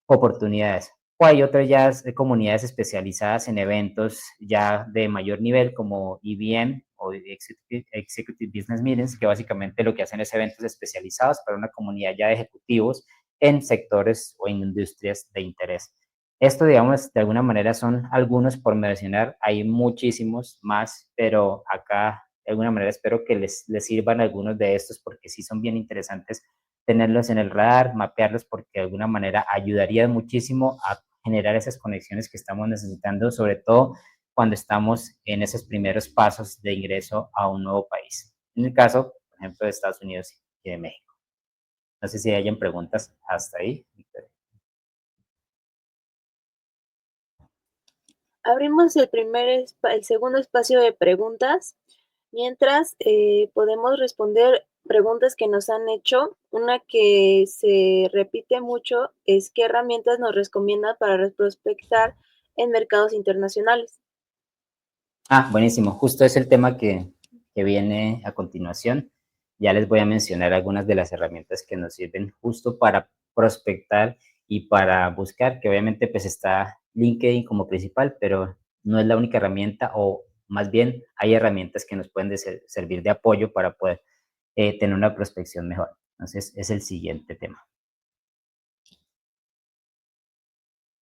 oportunidades. O hay otras ya comunidades especializadas en eventos ya de mayor nivel como EBM o Executive Business Meetings, que básicamente lo que hacen es eventos especializados para una comunidad ya de ejecutivos en sectores o en industrias de interés. Esto, digamos, de alguna manera son algunos por mencionar, hay muchísimos más, pero acá de alguna manera espero que les sirvan algunos de estos porque sí son bien interesantes tenerlos en el radar, mapearlos porque de alguna manera ayudaría muchísimo a generar esas conexiones que estamos necesitando, sobre todo cuando estamos en esos primeros pasos de ingreso a un nuevo país. En el caso, por ejemplo, de Estados Unidos y de México. No sé si hayan preguntas hasta ahí. Abrimos el segundo espacio de preguntas, mientras podemos responder preguntas que nos han hecho. Una que se repite mucho es ¿qué herramientas nos recomiendan para prospectar en mercados internacionales? Ah, buenísimo. Justo es el tema que viene a continuación. Ya les voy a mencionar algunas de las herramientas que nos sirven justo para prospectar y para buscar, que obviamente pues está LinkedIn como principal, pero no es la única herramienta, o más bien hay herramientas que nos pueden servir de apoyo para poder tener una prospección mejor. Entonces, es el siguiente tema.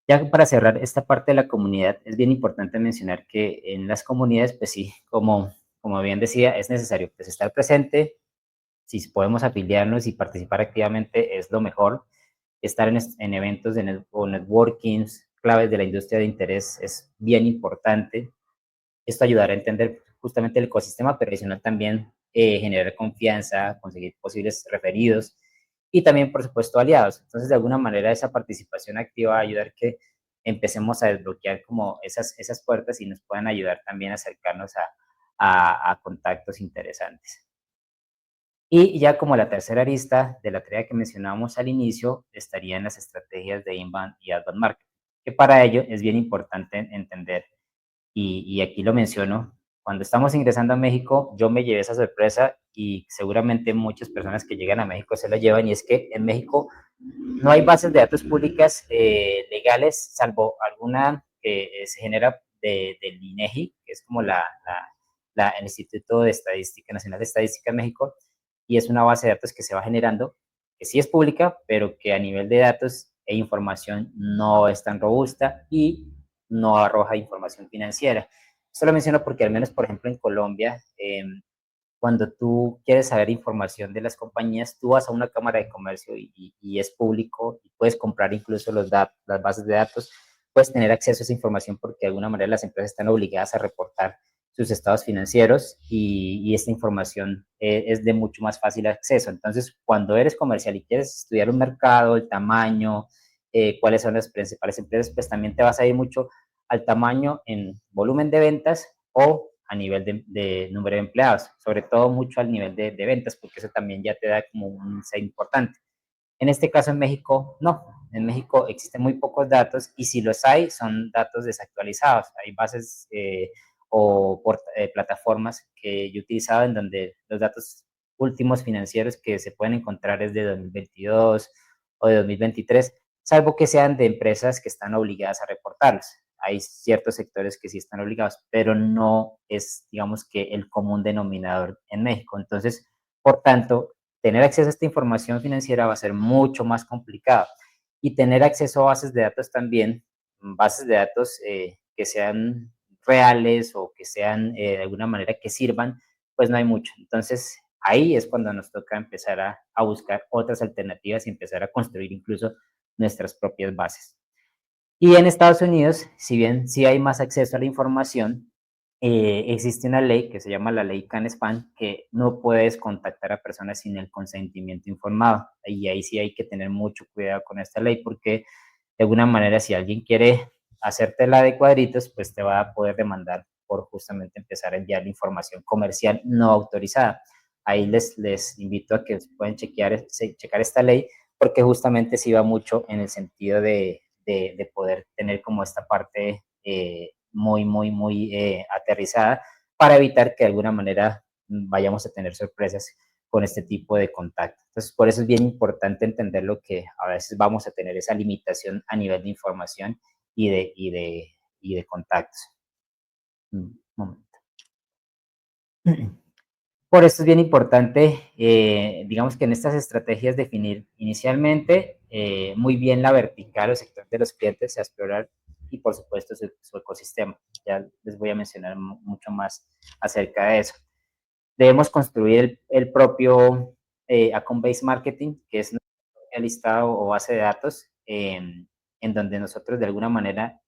Ya para cerrar esta parte de la comunidad, es bien importante mencionar que en las comunidades, pues sí, como bien decía, es necesario pues estar presente. Si podemos afiliarnos y participar activamente es lo mejor. Estar en eventos o networkings claves de la industria de interés es bien importante. Esto ayudará a entender justamente el ecosistema, pero adicional también generar confianza, conseguir posibles referidos y también, por supuesto, aliados. Entonces, de alguna manera, esa participación activa va a ayudar que empecemos a desbloquear como esas puertas y nos puedan ayudar también a acercarnos a contactos interesantes. Y ya como la tercera arista de la tarea que mencionábamos al inicio, estarían las estrategias de inbound y outbound marketing, que para ello es bien importante entender, y aquí lo menciono, cuando estamos ingresando a México, yo me llevé esa sorpresa y seguramente muchas personas que llegan a México se lo llevan, y es que en México no hay bases de datos públicas legales, salvo alguna que se genera del INEGI, que es como el Instituto de Estadística Nacional de Estadística en México, y es una base de datos que se va generando, que sí es pública, pero que a nivel de datos e información no es tan robusta y no arroja información financiera. Esto lo menciono porque al menos, por ejemplo, en Colombia, cuando tú quieres saber información de las compañías, tú vas a una cámara de comercio y es público y puedes comprar incluso las bases de datos, puedes tener acceso a esa información porque de alguna manera las empresas están obligadas a reportar sus estados financieros y esta información es de mucho más fácil acceso. Entonces, cuando eres comercial y quieres estudiar un mercado, el tamaño, cuáles son las principales empresas, pues también te vas a ir mucho al tamaño en volumen de ventas o a nivel de número de empleados, sobre todo mucho al nivel de ventas, porque eso también ya te da como un insight importante. En este caso en México, no. En México existen muy pocos datos y si los hay, son datos desactualizados. Hay bases plataformas que yo he utilizado en donde los datos últimos financieros que se pueden encontrar es de 2022 o de 2023, salvo que sean de empresas que están obligadas a reportarlos. Hay ciertos sectores que sí están obligados, pero no es, digamos, que el común denominador en México. Entonces, por tanto, tener acceso a esta información financiera va a ser mucho más complicado. Y tener acceso a bases de datos también, bases de datos que sean reales o que sean de alguna manera que sirvan, pues no hay mucho. Entonces, ahí es cuando nos toca empezar a buscar otras alternativas y empezar a construir incluso nuestras propias bases. Y en Estados Unidos, si bien sí hay más acceso a la información, existe una ley que se llama la ley CAN-SPAN, que no puedes contactar a personas sin el consentimiento informado. Y ahí sí hay que tener mucho cuidado con esta ley, porque de alguna manera si alguien quiere hacerte la de cuadritos, pues te va a poder demandar por justamente empezar a enviar información comercial no autorizada. Ahí les invito a que puedan checar esta ley, porque justamente sí va mucho en el sentido de poder tener como esta parte muy aterrizada para evitar que de alguna manera vayamos a tener sorpresas con este tipo de contacto. Entonces, por eso es bien importante entender lo que a veces vamos a tener esa limitación a nivel de información y de contactos. Un momento. Por eso es bien importante, digamos que en estas estrategias definir inicialmente muy bien la vertical o sector de los clientes a explorar y por supuesto su ecosistema. Ya les voy a mencionar mucho más acerca de eso. Debemos construir el propio account-based marketing, que es el listado o base de datos. en donde nosotros de alguna manera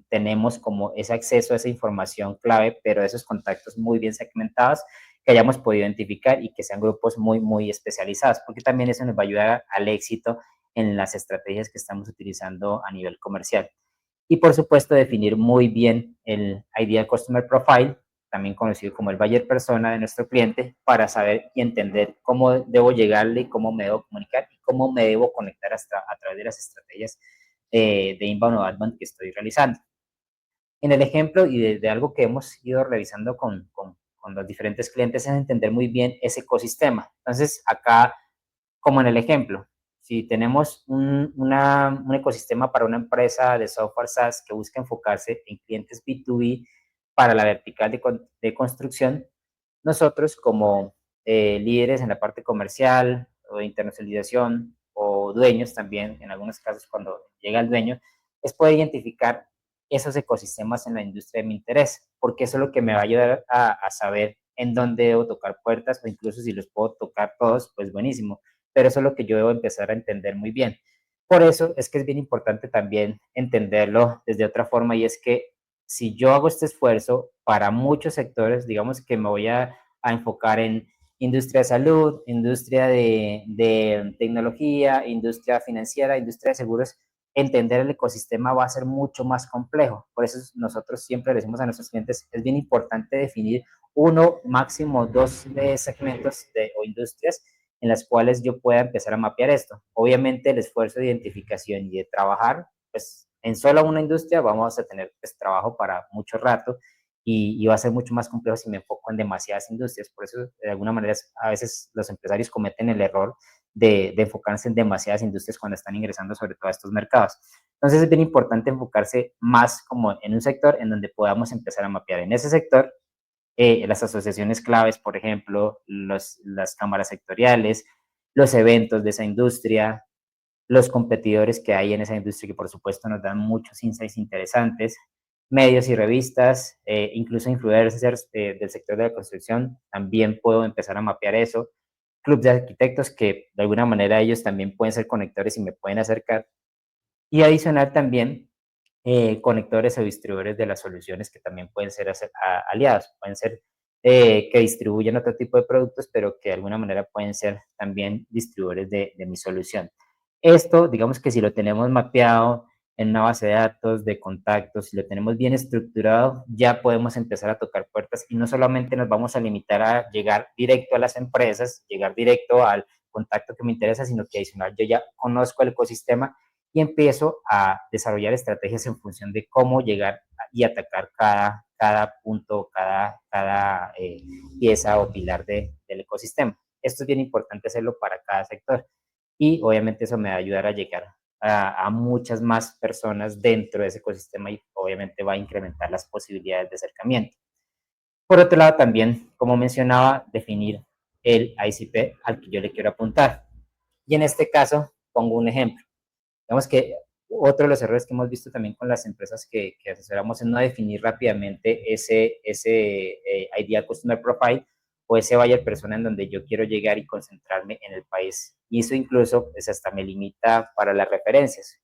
tenemos como ese acceso a esa información clave, pero esos contactos muy bien segmentados que hayamos podido identificar y que sean grupos muy, muy especializados, porque también eso nos va a ayudar al éxito en las estrategias que estamos utilizando a nivel comercial. Y por supuesto, definir muy bien el Ideal Customer Profile, también conocido como el buyer persona de nuestro cliente, para saber y entender cómo debo llegarle y cómo me debo comunicar y cómo me debo conectar hasta a través de las estrategias de inbound o outbound que estoy realizando. En el ejemplo y de algo que hemos ido revisando con los diferentes clientes es entender muy bien ese ecosistema. Entonces, acá, como en el ejemplo, si tenemos un ecosistema para una empresa de software SaaS que busca enfocarse en clientes B2B para la vertical de construcción, nosotros como líderes en la parte comercial o de internacionalización o dueños también, en algunos casos cuando llega el dueño, es poder identificar esos ecosistemas en la industria de mi interés, porque eso es lo que me va a ayudar a saber en dónde debo tocar puertas o incluso si los puedo tocar todos, pues buenísimo, pero eso es lo que yo debo empezar a entender muy bien. Por eso es que es bien importante también entenderlo desde otra forma y es que si yo hago este esfuerzo para muchos sectores, digamos que me voy a enfocar en industria de salud, industria de tecnología, industria financiera, industria de seguros, entender el ecosistema va a ser mucho más complejo. Por eso nosotros siempre le decimos a nuestros clientes, es bien importante definir uno, máximo dos segmentos o industrias en las cuales yo pueda empezar a mapear esto. Obviamente el esfuerzo de identificación y de trabajar, pues en solo una industria vamos a tener pues, trabajo para mucho rato y va a ser mucho más complejo si me enfoco en demasiadas industrias. Por eso, de alguna manera, a veces los empresarios cometen el error de enfocarse en demasiadas industrias cuando están ingresando sobre todo a estos mercados. Entonces es bien importante enfocarse más como en un sector en donde podamos empezar a mapear. En ese sector, las asociaciones claves, por ejemplo, las cámaras sectoriales, los eventos de esa industria, los competidores que hay en esa industria que por supuesto nos dan muchos insights interesantes, medios y revistas, incluso influencers del sector de la construcción, también puedo empezar a mapear eso, clubes de arquitectos que de alguna manera ellos también pueden ser conectores y me pueden acercar, y adicional también conectores o distribuidores de las soluciones que también pueden ser aliados, pueden ser que distribuyen otro tipo de productos, pero que de alguna manera pueden ser también distribuidores de mi solución. Esto, digamos que si lo tenemos mapeado en una base de datos, de contactos, si lo tenemos bien estructurado, ya podemos empezar a tocar puertas y no solamente nos vamos a limitar a llegar directo a las empresas, llegar directo al contacto que me interesa, sino que adicional yo ya conozco el ecosistema y empiezo a desarrollar estrategias en función de cómo llegar y atacar cada punto, cada pieza o pilar del ecosistema. Esto es bien importante hacerlo para cada sector y obviamente eso me va a ayudar a llegar a muchas más personas dentro de ese ecosistema y obviamente va a incrementar las posibilidades de acercamiento. Por otro lado, también, como mencionaba, definir el ICP al que yo le quiero apuntar. Y en este caso, pongo un ejemplo. Digamos que otro de los errores que hemos visto también con las empresas que asesoramos es no definir rápidamente ese Ideal Customer Profile o ese buyer persona en donde yo quiero llegar y concentrarme en el país. Y eso incluso pues, hasta me limita para las referencias.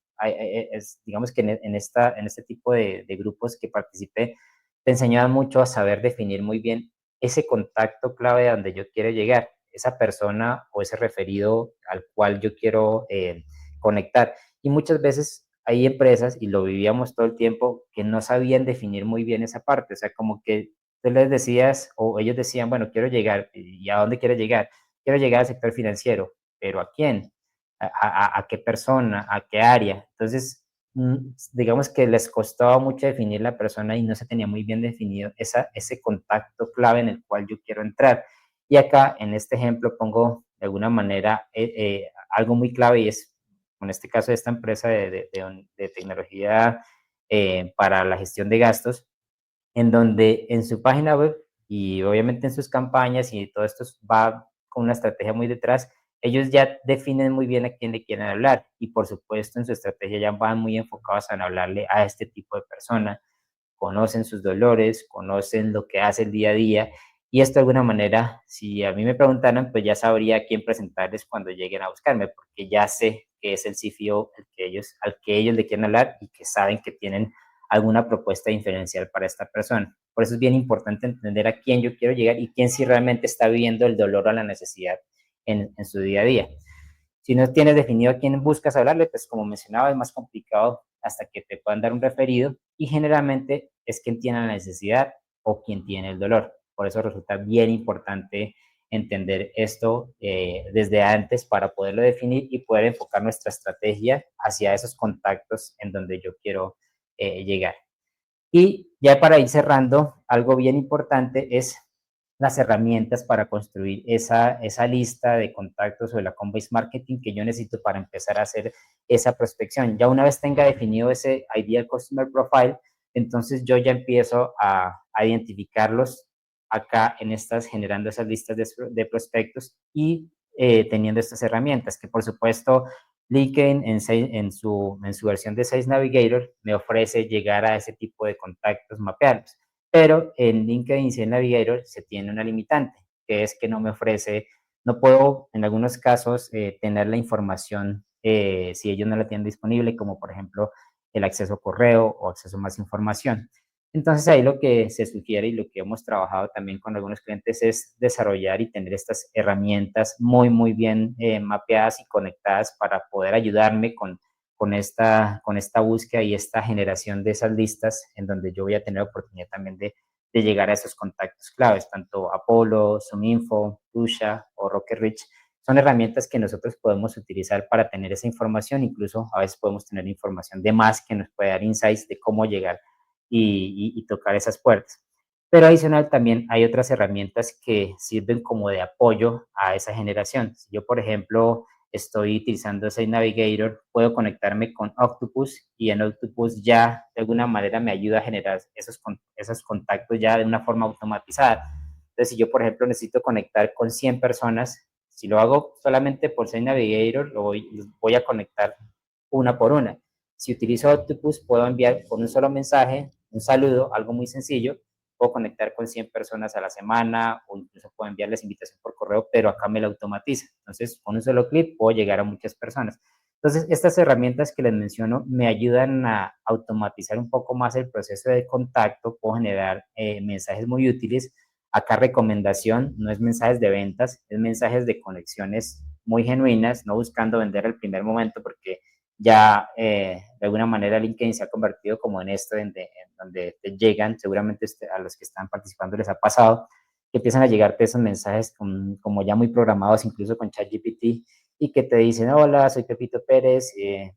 Digamos que en este tipo de grupos que participé, te enseñaban mucho a saber definir muy bien ese contacto clave a donde yo quiero llegar, esa persona o ese referido al cual yo quiero conectar. Y muchas veces hay empresas, y lo vivíamos todo el tiempo, que no sabían definir muy bien esa parte. O sea, como que tú les decías, o ellos decían, bueno, quiero llegar, ¿y a dónde quiero llegar? Quiero llegar al sector financiero, pero ¿a quién? ¿A qué persona? ¿A qué área? Entonces, digamos que les costaba mucho definir la persona y no se tenía muy bien definido ese contacto clave en el cual yo quiero entrar. Y acá, en este ejemplo, pongo de alguna manera algo muy clave y es en este caso de esta empresa de tecnología para la gestión de gastos, en donde en su página web y obviamente en sus campañas y todo esto va con una estrategia muy detrás, ellos ya definen muy bien a quién le quieren hablar y por supuesto en su estrategia ya van muy enfocados en hablarle a este tipo de persona, conocen sus dolores, conocen lo que hace el día a día Y esto de alguna manera, si a mí me preguntaran, pues ya sabría a quién presentarles cuando lleguen a buscarme, porque ya sé que es el CFO al que ellos le quieren hablar y que saben que tienen alguna propuesta diferencial para esta persona. Por eso es bien importante entender a quién yo quiero llegar y quién sí realmente está viviendo el dolor o la necesidad en su día a día. Si no tienes definido a quién buscas hablarle, pues como mencionaba, es más complicado hasta que te puedan dar un referido y generalmente es quien tiene la necesidad o quien tiene el dolor. Por eso resulta bien importante entender esto desde antes para poderlo definir y poder enfocar nuestra estrategia hacia esos contactos en donde yo quiero llegar. Y ya para ir cerrando, algo bien importante es las herramientas para construir esa lista de contactos o el account-based marketing que yo necesito para empezar a hacer esa prospección. Ya una vez tenga definido ese Ideal Customer Profile, entonces yo ya empiezo a identificarlos acá en estas, generando esas listas de prospectos y teniendo estas herramientas, que por supuesto LinkedIn en su versión de Sales Navigator me ofrece llegar a ese tipo de contactos, mapearlos. Pero en LinkedIn Sales Navigator se tiene una limitante, que es que no me ofrece, no puedo en algunos casos tener la información si ellos no la tienen disponible, como por ejemplo el acceso a correo o acceso a más información. Entonces ahí lo que se sugiere y lo que hemos trabajado también con algunos clientes es desarrollar y tener estas herramientas muy, muy bien mapeadas y conectadas para poder ayudarme con esta búsqueda y esta generación de esas listas en donde yo voy a tener oportunidad también de llegar a esos contactos claves, tanto Apollo, ZoomInfo, Tusha o Rocket Rich. Son herramientas que nosotros podemos utilizar para tener esa información, incluso a veces podemos tener información de más que nos puede dar insights de cómo llegar y tocar esas puertas. Pero adicional también hay otras herramientas que sirven como de apoyo a esa generación. Si yo, por ejemplo, estoy utilizando Site Navigator, puedo conectarme con Octopus y en Octopus ya de alguna manera me ayuda a generar esos contactos ya de una forma automatizada. Entonces, si yo, por ejemplo, necesito conectar con 100 personas, si lo hago solamente por Site Navigator, voy a conectar una por una. Si utilizo Octopus, puedo enviar con un solo mensaje, un saludo, algo muy sencillo. Puedo conectar con 100 personas a la semana o incluso puedo enviarles invitación por correo, pero acá me la automatiza. Entonces, con un solo clic puedo llegar a muchas personas. Entonces, estas herramientas que les menciono me ayudan a automatizar un poco más el proceso de contacto. Puedo generar mensajes muy útiles. Acá recomendación, no es mensajes de ventas, es mensajes de conexiones muy genuinas, no buscando vender al primer momento, porque ya de alguna manera LinkedIn se ha convertido como en esto, en donde te llegan, seguramente a los que están participando les ha pasado, que empiezan a llegarte esos mensajes como ya muy programados, incluso con ChatGPT, y que te dicen, hola, soy Pepito Pérez,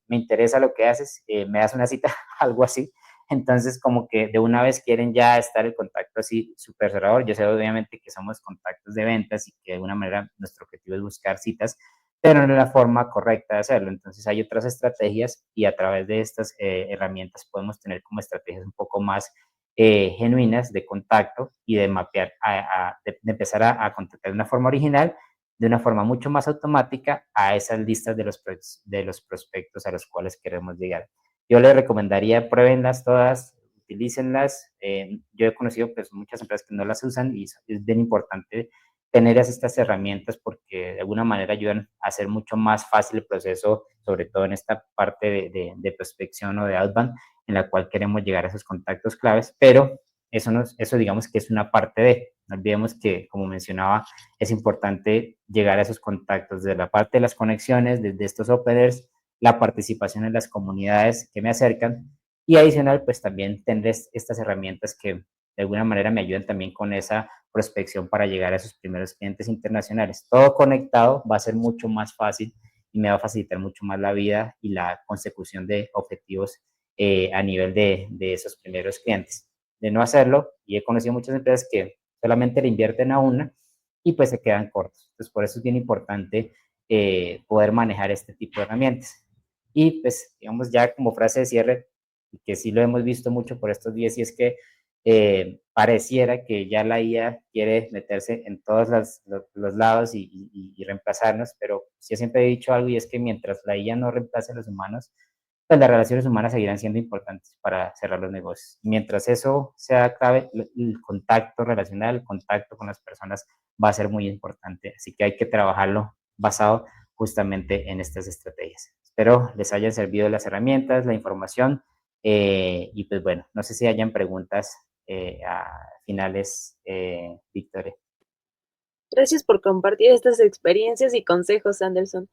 me interesa lo que haces, me das una cita, algo así. Entonces, como que de una vez quieren ya estar el contacto así súper cerrador. Yo sé obviamente que somos contactos de ventas y que de alguna manera nuestro objetivo es buscar citas, pero no es la forma correcta de hacerlo. Entonces hay otras estrategias y a través de estas herramientas podemos tener como estrategias un poco más genuinas de contacto y de mapear, de empezar a contactar de una forma original, de una forma mucho más automática a esas listas de los prospectos a los cuales queremos llegar. Yo les recomendaría, pruébenlas todas, utilícenlas. Yo he conocido pues, muchas empresas que no las usan y es bien importante tener estas herramientas porque de alguna manera ayudan a hacer mucho más fácil el proceso, sobre todo en esta parte de prospección o de outbound, en la cual queremos llegar a esos contactos claves, pero eso digamos que es una parte de, no olvidemos que, como mencionaba, es importante llegar a esos contactos de la parte de las conexiones, desde estos openers, la participación en las comunidades que me acercan y adicional, pues también tener estas herramientas que de alguna manera me ayudan también con esa prospección para llegar a esos primeros clientes internacionales. Todo conectado va a ser mucho más fácil y me va a facilitar mucho más la vida y la consecución de objetivos a nivel de esos primeros clientes. De no hacerlo, y he conocido muchas empresas que solamente le invierten a una y pues se quedan cortos. Entonces, por eso es bien importante poder manejar este tipo de herramientas. Y pues, digamos, ya como frase de cierre, que sí lo hemos visto mucho por estos días, y es que pareciera que ya la IA quiere meterse en todos los lados y reemplazarnos, pero yo siempre he dicho algo y es que mientras la IA no reemplace a los humanos, pues las relaciones humanas seguirán siendo importantes para cerrar los negocios. Mientras eso sea clave, el contacto relacional, el contacto con las personas va a ser muy importante. Así que hay que trabajarlo basado justamente en estas estrategias. Espero les hayan servido las herramientas, la información y pues bueno, no sé si hayan preguntas a finales, Victoria. Gracias por compartir estas experiencias y consejos, Anderson.